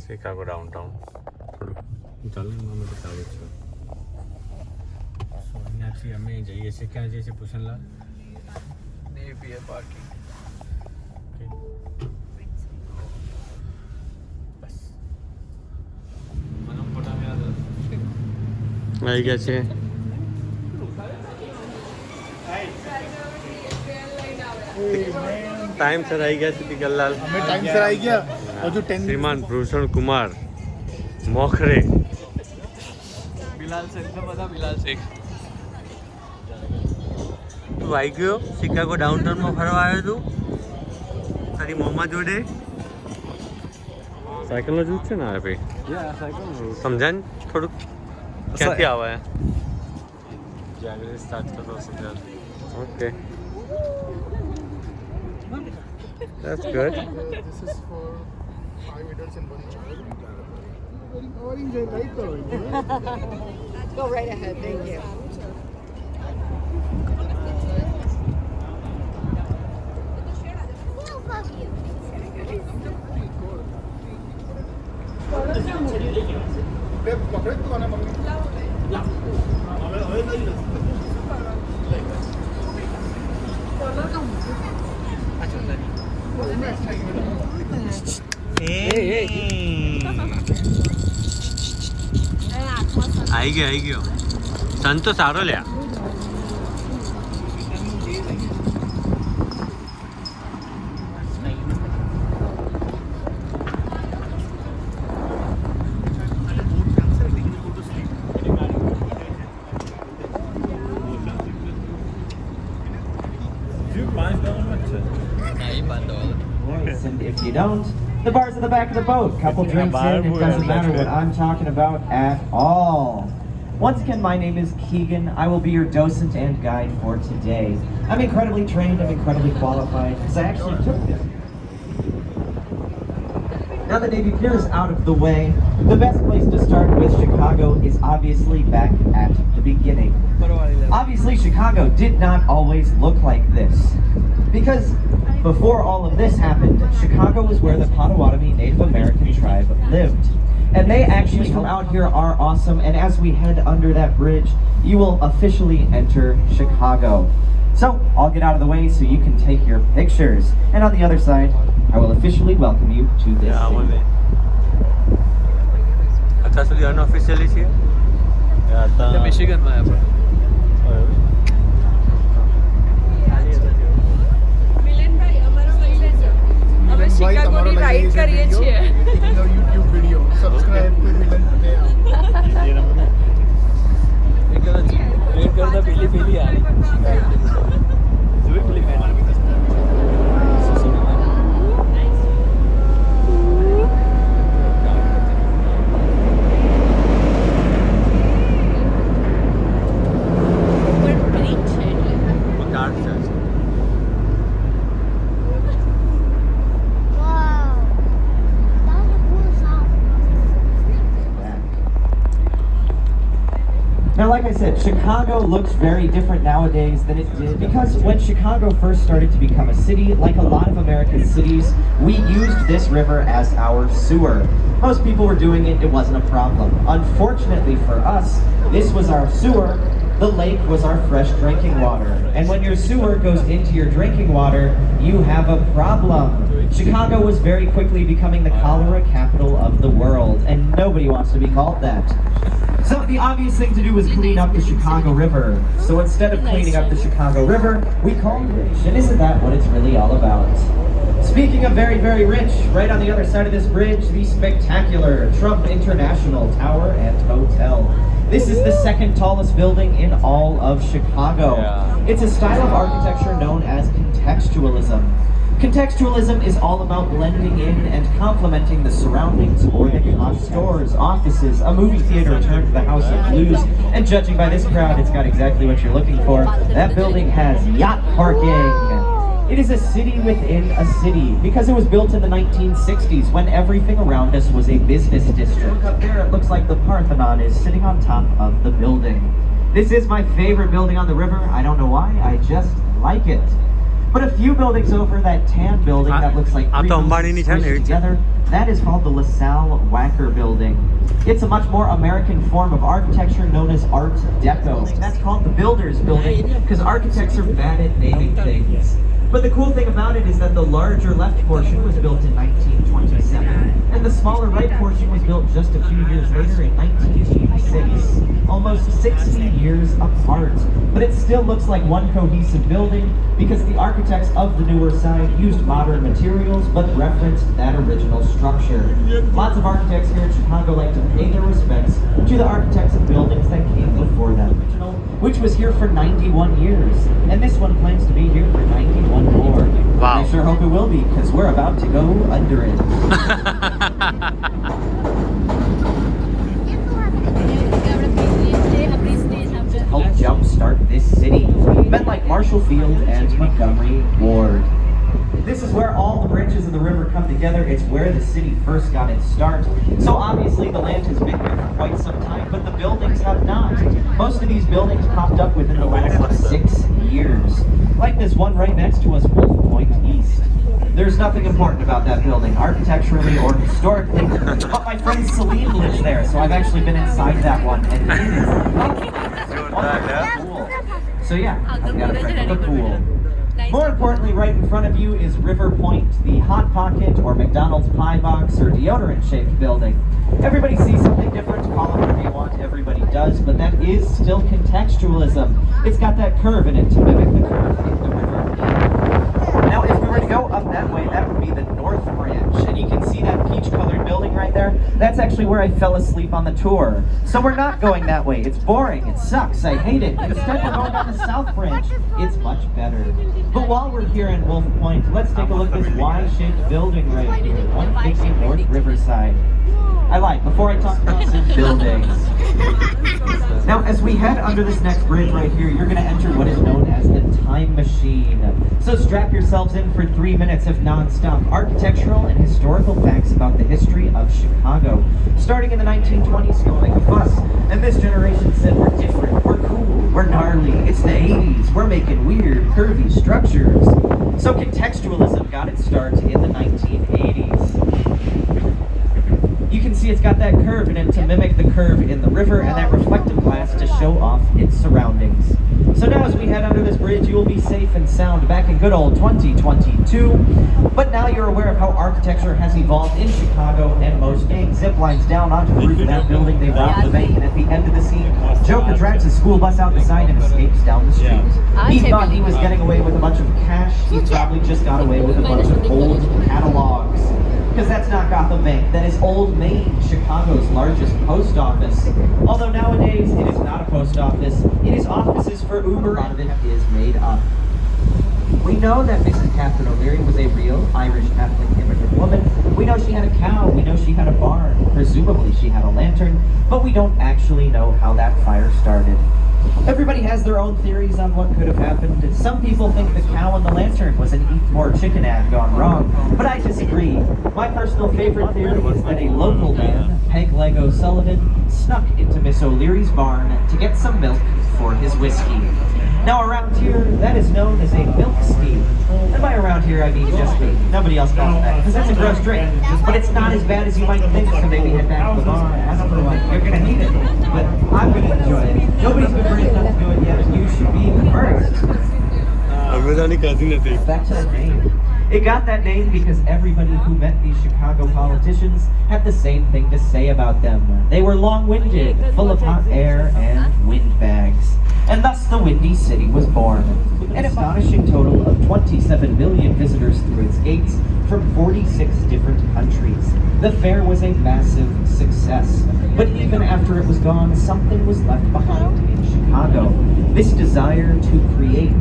Chicago downtown. ચાલો અમે બતાવું છું. સો અહીંયાથી અમે જઈએ છીએ, ક્યાં જઈએ છીએ પુષનલાલ? Napier parking. બસ મને ફોટા મેળા આવી ગયા છે. ટાઈમ સર આવી ગયા છે તિગલલાલ. અમે ટાઈમ સર આવી ગયા. હજુ 10 શ્રીમાન ભૂષણ કુમાર મોખરે. બિલાલ શેખ બધા બિલાલ શેખ. તું આવી ગયો શિકાગો ડાઉનટાઉનમાં ફરવા આવ્યો તું તારી મમ્મા જોડે? સાયકલનો જૂથ છે ને? ભાઈ સમજાય થોડુંક ક્યાંથી આવે? જાગૃતિ સ્ટાર્ટ કરો સમજાવ. Okay, that's good. This is for 5 adults and 1 child. Orange and light color. Go right ahead, thank you. પકડે તું આને મમ્મી. હવે લઈ લો. આવી ગયો સન તો સારો લ્યા. And if you don't, the bar's at the back of the boat. Couple drinks in, it doesn't matter what I'm talking about at all. Once again, my name is Keegan. I will be your docent and guide for today. I'm incredibly trained, I'm incredibly qualified, because I actually took this. Now that Navy Pier is out of the way, the best place to start with Chicago is obviously back at the beginning. Obviously, Chicago did not always look like this. Because before all of this happened, Chicago was where the Potawatomi Native American tribe lived. And they actually from out here are awesome, and as we head under that bridge, you will officially enter Chicago. So, I'll get out of the way so you can take your pictures. And on the other side, I will officially welcome you to this city. અત્યાર સુધી unofficially છે મિશિગનમાં આપણે. શિકાગોની ride કરીએ છીએ. YouTube video. Subscribe to Milan Patel. એક train કરતા પેલી આ જોઈ પેલી main Now, like I said, Chicago looks very different nowadays than it did because when Chicago first started to become a city, like a lot of American cities, we used this river as our sewer. Most people were doing it, it wasn't a problem. Unfortunately for us, this was our sewer. The lake was our fresh drinking water. And when your sewer goes into your drinking water, you have a problem. Chicago was very quickly becoming the cholera capital of the world, and nobody wants to be called that. So the obvious thing to do was clean up the Chicago River. So instead of cleaning up the Chicago River, we called it rich. And isn't that what it's really all about? Speaking of very, very rich, right on the other side of this bridge, the spectacular Trump International Tower and Hotel. This is the second tallest building in all of Chicago. It's a style of architecture known as contextualism. Contextualism is all about blending in and complementing the surroundings or the stores, offices, a movie theater turned the House of Blues, and judging by this crowd, it's got exactly what you're looking for. That building has yacht parking. It is a city within a city because it was built in the 1960s when everything around us was a business district. Look up there, it looks like the Parthenon is sitting on top of the building. This is my favorite building on the river. I don't know why, I just like it. But a few buildings over, that tan building that looks like આ three તો buildings અંબાણીની છે ને, squished એ છે. together, that is called the LaSalle Wacker Building. It's a much more American form of architecture known as Art Deco. That's called the Builders Building because architects are bad at naming things. But the cool thing about it is that the larger left portion was built in 1927, and the smaller right portion was built just a few years later in 1986. Almost 60 years apart. But it still looks like one cohesive building because the architects of the newer side used modern materials but referenced that original structure. Lots of architects here in Chicago like to pay their respects to the architects of buildings that came before them, which was here for 91 years. And this one plans to be here for 91 more. Wow. I sure hope it will be because we're about to go under it. Help jumpstart this city. Men like Marshall Field and Montgomery Ward. This is where all the branches of the river come together. It's where the city first got its start. So obviously the land has been here for quite some time, but the buildings have not. Most of these buildings popped up within the last 6 years. Like this one right next to us, Wolf Point East. There's nothing important about that building, architecturally or historically, but my friend Celine lives there, so I've actually been inside that one, and it is cool. So yeah, I've got a friend with a pool. More importantly, right in front of you is River Point, the Hot Pocket or McDonald's pie box or deodorant-shaped building. Everybody sees something different, call it whatever you want, everybody does, but that is still contextualism. It's got that curve in it to mimic the curve in the river. Now, if we were to go up that way, that would be the North Branch, and you can see that peach-colored building right there. That's actually where I fell asleep on the tour. So we're not going that way. It's boring. It sucks. I hate it. Instead, we're going down the South Branch. It's much better. But while we're here in Wolf Point, let's take a look at this Y-shaped building right here, 150 North Riverside. I lied. Before I talk about some buildings. Now, as we head under this next bridge right here, you're going to enter what is known as the Time Machine. So strap yourselves in for 3 minutes of non-stop architectural and historical facts about the history of Chicago. Starting in the 1920s, don't make a fuss. And this generation said, we're different, we're cool, we're gnarly. It's the 80s, we're making weird, curvy structures. So contextualism got its start in the 1980s. You can see it's got that curve in it to mimic the curve in the river and that reflective glass to show off its surroundings. So now as we head under this bridge, you will be safe and sound back in good old 2022. But now you're aware of how architecture has evolved in Chicago, and most gangs zip lines down onto the roof of that building. They rob the bank, and at the end of the scene, Joker drags his school bus out the side and escapes down the street. He thought he was getting away with a bunch of cash. He probably just got away with a bunch of old catalogs. Because that's not Gotham Bank, that is Old Main, Chicago's largest post office. Although nowadays it is not a post office, it is offices for Uber. A lot of it is made up. We know that Mrs. Catherine O'Leary was a real Irish Catholic immigrant woman. We know she had a cow, we know she had a barn, presumably she had a lantern, but we don't actually know how that fire started. Everybody has their own theories on what could have happened. Some people think the cow and the lantern was an eat more chicken ad gone wrong, but I disagree. My personal favorite theory is that a local man, Peg Lego Sullivan, snuck into Miss O'Leary's barn to get some milk for his whiskey. Now around here, that is known as a milk scheme. And by around here, I mean just me. Nobody else calls it that, because that's a gross drink. But it's not as bad as you might think, so maybe head back to the bar, ask for one. You're gonna hate it, but I'm gonna enjoy it. Nobody's been brave enough to do it yet, and you should be the first. Back to the name. It got that name because everybody who met these Chicago politicians had the same thing to say about them. They were long-winded, full of hot air and windbags. And thus the Windy City was born. An astonishing total of 27 million visitors through its gates from 46 different countries. The fair was a massive success. But even after it was gone, something was left behind in Chicago. This desire to create.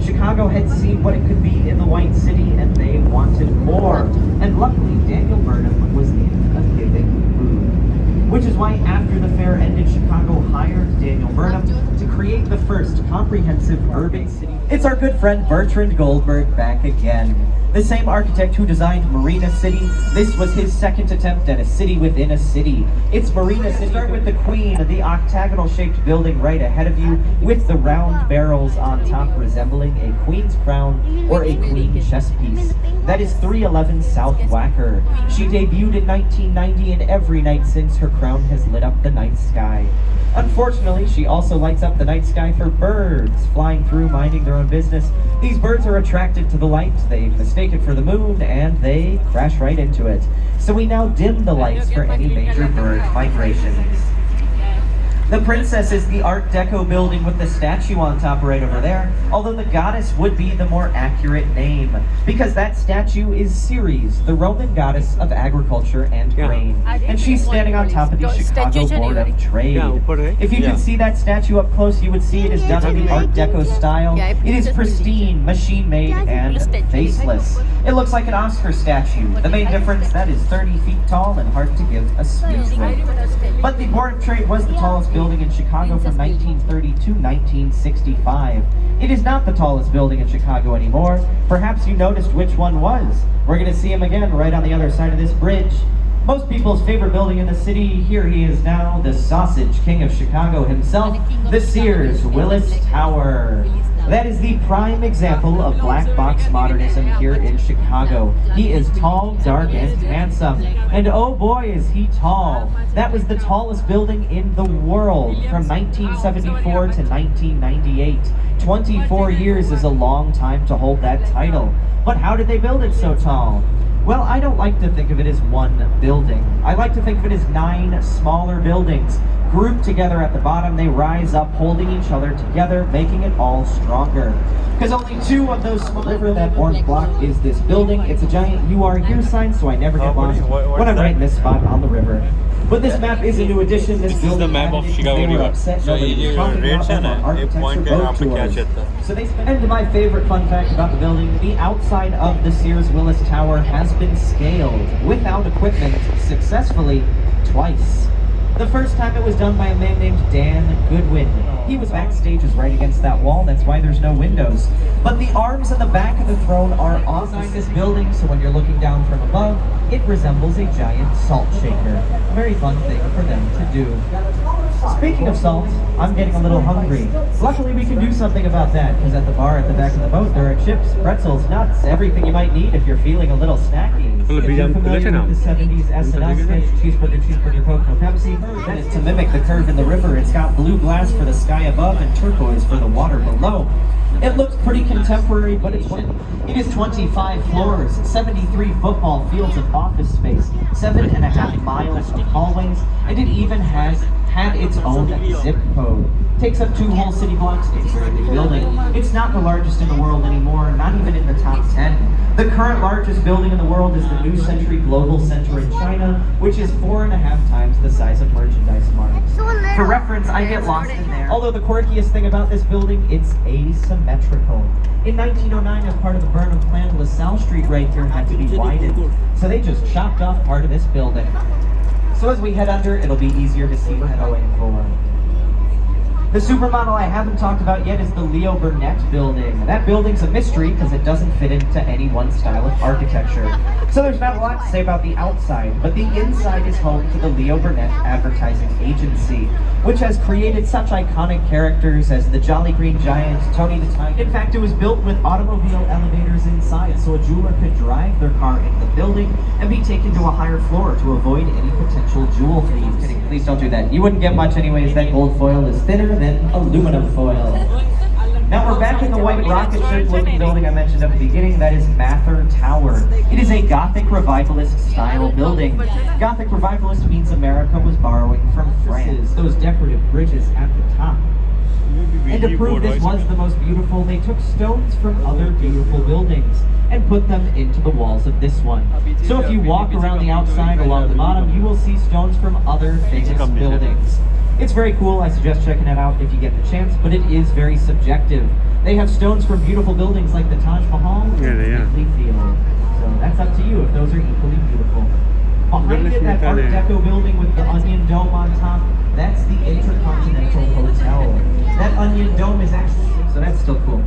Chicago had seen what it could be in the White City, and they wanted more. And luckily, Daniel Burnham was in a giving mood. Which is why after the fair ended, Chicago hired Daniel Burnham to create the first comprehensive urban city It's our good friend Bertrand Goldberg back again. The same architect who designed Marina City, this was his second attempt at a city within a city. It's Marina City. Start with the Queen, the octagonal-shaped building right ahead of you, with the round barrels on top resembling a queen's crown or a queen chess piece. That is 311 South Wacker. She debuted in 1990, and every night since, her crown has lit up the night sky. Unfortunately, she also lights up the night sky for birds flying through, minding their own business. These birds are attracted to the light, they mistake it for the moon, and they crash right into it. So we now dim the lights for any major bird migrations. The Princess is the Art Deco building with the statue on top right over there, although the goddess would be the more accurate name, because that statue is Ceres, the Roman goddess of agriculture and grain, and she's standing on top of the Chicago Board of Trade. If you could see that statue up close, you would see it is done in the Art Deco style. It is pristine, machine-made, and faceless. It looks like an Oscar statue. The main difference, that is 30 feet tall and hard to give a speech with. But the Board of Trade was the tallest building in Chicago from 1930 to 1965. It is not the tallest building in Chicago anymore. Perhaps you noticed which one was. We're going to see him again right on the other side of this bridge. Most people's favorite building in the city, here he is now, the Sausage King of Chicago himself, the Sears Willis Tower. That is the prime example of black box modernism here in Chicago. He is tall, dark, and handsome. And oh boy, is he tall. That was the tallest building in the world from 1974 to 1998. 24 years is a long time to hold that title. But how did they build it so tall? Well, I don't like to think of it as one building. I like to think of it as 9 smaller buildings. Grouped together at the bottom, they rise up, holding each other together, making it all stronger. Because only 2 of those small river, that orange block is this building. It's a giant "You Are Here" sign, so I never get lost when I'm right in this spot on the river. But this map is a new addition. This building, the map of Chicago they were River. upset So nobody was talking red about them on channel, architecture point boat यहाँ पे क्या tours. कहता है? So they spent, and my favorite fun fact about the building, the outside of the Sears Willis Tower has been scaled without equipment successfully twice. The first time it was done by a man named Dan Goodwin. He was backstage is right against that wall, that's why there's no windows. But the arms and the back of the throne are inside this building, so when you're looking down from above, it resembles a giant salt shaker. A very fun thing for them to do. Speaking of salt, I'm getting a little hungry. Luckily we can do something about that, because at the bar at the back of the boat there are chips, pretzels, nuts, everything you might need if you're feeling a little snacky. If you're familiar with the 70s S&S sketch, cheeseburger, Coke, no Pepsi, that is to mimic the curve in the river. It's got blue glass for the sky above and turquoise for the water below. It looks pretty contemporary, but it is 25 floors, 73 football fields of office space, 7.5 miles of hallways, and it even has had its own zip code. Takes up 2 whole city blocks. It's a very big building. It's not the largest in the world anymore, not even in the top 10. The current largest building in the world is the New Century Global Center in China, which is 4.5 times the size of Merchandise Mart. For reference, I get lost in there. Although the quirkiest thing about this building, it's asymmetrical. In 1909, as part of the Burnham plan, LaSalle Street right here had to be widened. So they just chopped off part of this building. So as we head under, it'll be easier to see what we're going for. The supermodel I haven't talked about yet is the Leo Burnett building. That building's a mystery because it doesn't fit into any one style of architecture. So there's not a lot to say about the outside, but the inside is home to the Leo Burnett Advertising Agency, which has created such iconic characters as the Jolly Green Giant, Tony the Tiger. In fact, it was built with automobile elevators inside, so a jeweler could drive their car into the building and be taken to a higher floor to avoid any potential jewel thieves. Kidding, please don't do that. You wouldn't get much anyways. That gold foil is thinner than aluminum foil. Now we're back in the white rocket ship looking building I mentioned at the beginning. That is Mather Tower. It is a Gothic Revivalist style building. Gothic Revivalist means America was borrowing from France. Those decorative bridges at the top. And to prove this was the most beautiful, they took stones from other beautiful buildings and put them into the walls of this one. So if you walk around the outside along the bottom, you will see stones from other famous buildings. It's very cool. I suggest checking it out if you get the chance, but it is very subjective. They have stones from beautiful buildings like the Taj Mahal or Wrigley Field. So that's up to you if those are equally beautiful. Behind it, that Art Deco building with the onion dome on top, that's the Intercontinental Hotel. That onion dome is actually, so that's still cool.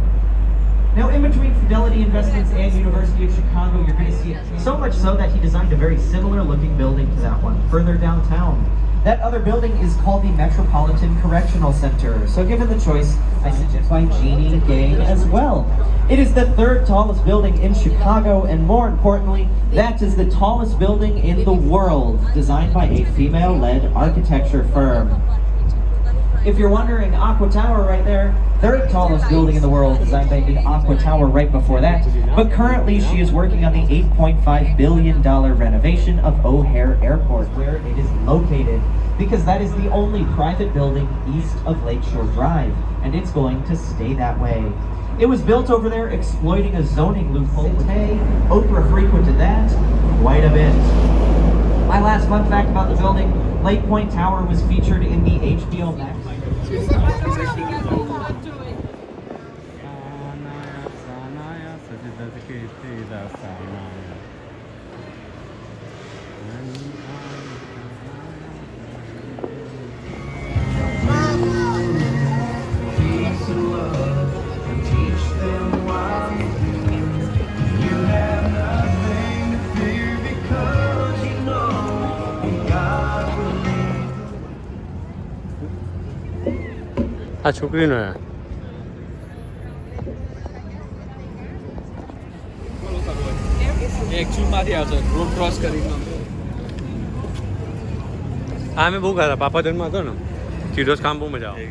investments and University of Chicago, you're going to see it. So much so that he designed a very similar looking building to that one, further downtown. That other building is called the Metropolitan Correctional Center. So given the choice, I suggest by Jeannie Gang as well. It is the third tallest building in Chicago, and more importantly, that is the tallest building in the world, designed by a female-led architecture firm. If you're wondering, Aqua Tower right there, third tallest building in the world, designed by the Aqua Tower right before that. But currently, she is working on the $8.5 billion renovation of O'Hare Airport, where it is located, because that is the only private building east of Lakeshore Drive, and it's going to stay that way. It was built over there exploiting a zoning loophole. Today, Oprah frequented that quite a bit. My last fun fact about the building, Lake Point Tower was featured in the HBO Max. આ છોકરીનો હે actual मारी आवશે road cross કરીને આ મેં બહુ ખાધા પાપાધનમાં હતો ને ચીડોસ ખામ બહુ મજા આવે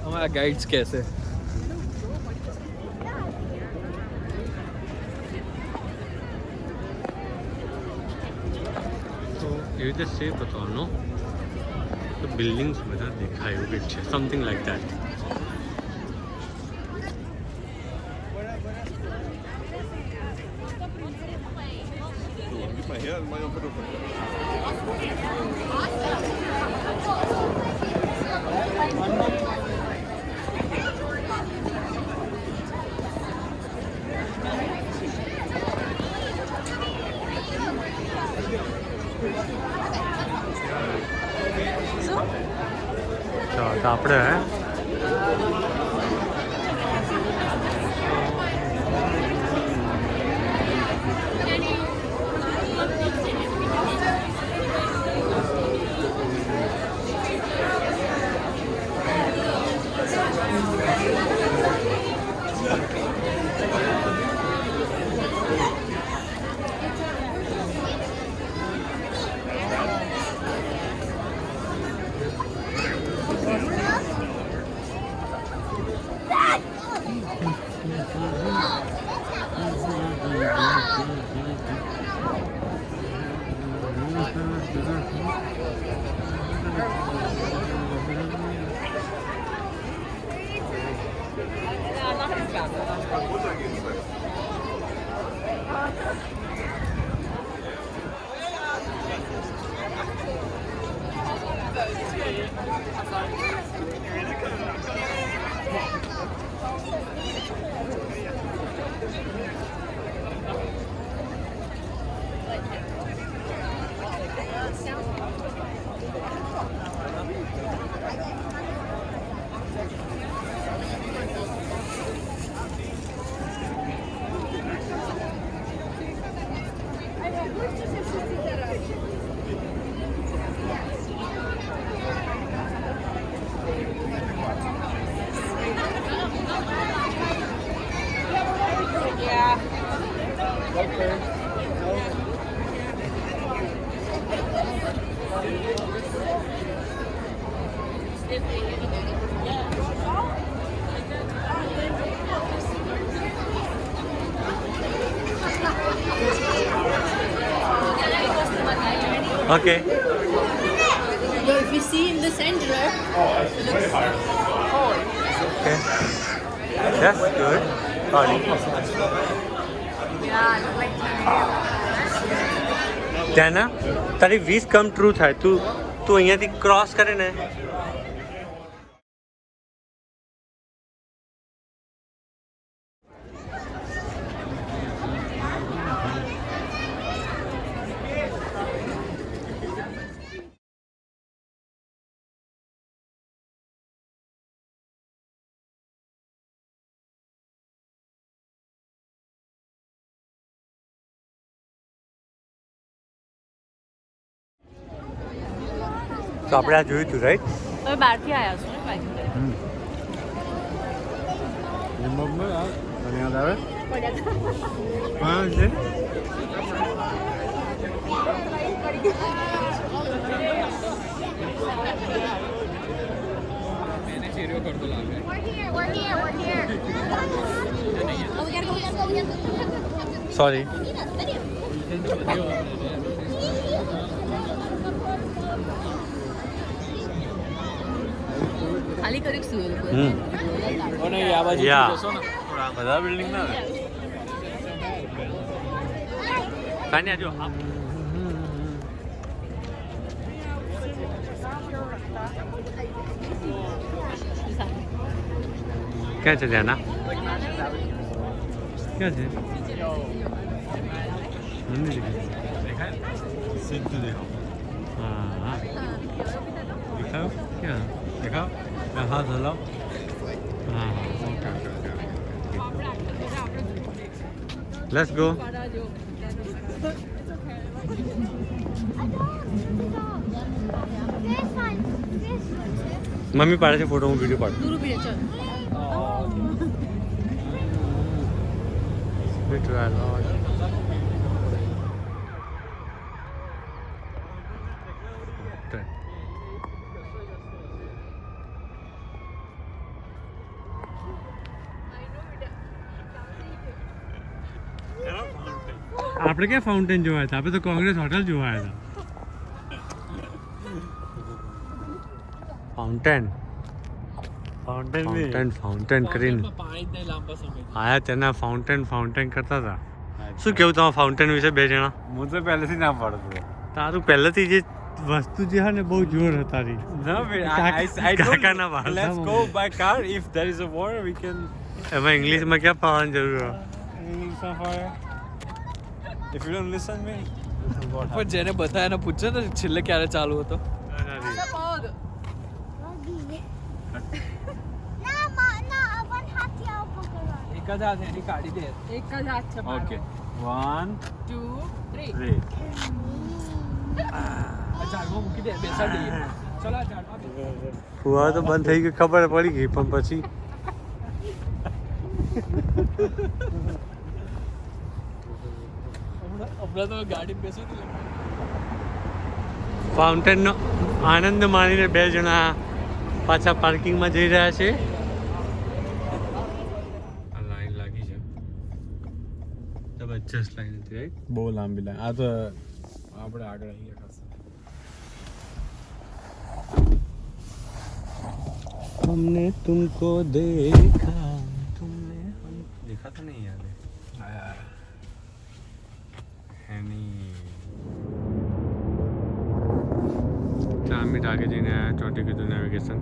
हमारा गाइड्स कैसे તો એવી રીતે સેફ બતાવવાનો તો બિલ્ડિંગ્સ બધા દેખાય એવું કંઈક છે સમથિંગ લાઈક દેટ તો આપણે Okay. So if you see in the center, Okay. That's good. Dana, તારી વિશ કમ ટ્રુ થાય તું અહીંયાથી ક્રોસ કરે ને તો આપણે આ જોયું હતું રાઈટ હવે બહારથી આવ્યા છો ને બાજુ યાદ આવે હા છે मैंने चेरियो कर दो लागे We're here. Oh, we gotta go. Sorry ખાલી કરી શું એ લોકો और नहीं આ બાજુ Yeah. જશો ને બધા બિલ્ડિંગ ના કાન્યા જો ક્યાં છે ધ્યાના ક્યાં છે સીધું દેખાવ હા દેખાવ ક્યાં દેખાવ હાથ હલાવ હા ઓકે લેટ્સ ગો મમ્મી પાડે છે ફોટો હું વિડીયો પાડું દૂર ઉભી રહે ચલ આપણે ક્યાં ફાઉન્ટેન જોવા હતા આપણે તો કોંગ્રેસ હોટલ જોવા હતા ફાઉન્ટેન ફાઉન્ટેન કરીને પાણી જ નહીં લાંબા સમય આયા તેના ફાઉન્ટેન કરતા હતા શું કેવું તમારા ફાઉન્ટેન વિશે બે જણા હું તો પહેલેથી ના પાડતો તારું પહેલેથી જે વસ્તુ જે હા ને બહુ જોર હતા તારી No, કાકાના વાળ let's go by car. If there is a war, we can. એમાં ઇંગ્લિશમાં ક્યાં પાવાની જરૂર હોય? English on fire. If you don't listen me, પણ જેને બતાવ્યા એને પૂછો ને છેલ્લે ક્યારે ચાલુ હતો એક જ હાથ એની કાઢી દે એક જ હાથ છે okay. 1, 2 3 3. ઝાડમાં મૂકી દે બેસાડી દઈએ ચલો આ ઝાડમાં બેસાડી ફુવા તો બંધ થઈ ગઈ ખબર પડી ગઈ પણ પછી હમણાં તો ગાડી બેસો ને ફાઉન્ટેનનો આનંદ માણીને બે જણા પાછા પાર્કિંગમાં જઈ રહ્યા છે લાઈન લાગી છે જબરજસ્ત લાઈન હતી રાઈટ બહુ લાંબી લાઈન આ તો આપણે આગળ આવી ગયા ખાસ हमने तुमको देखा तुमने हम देखा तो नहीं याद है नहीं 4 मिनट आगे जीने आया चौटी की दुनिया वेकेशन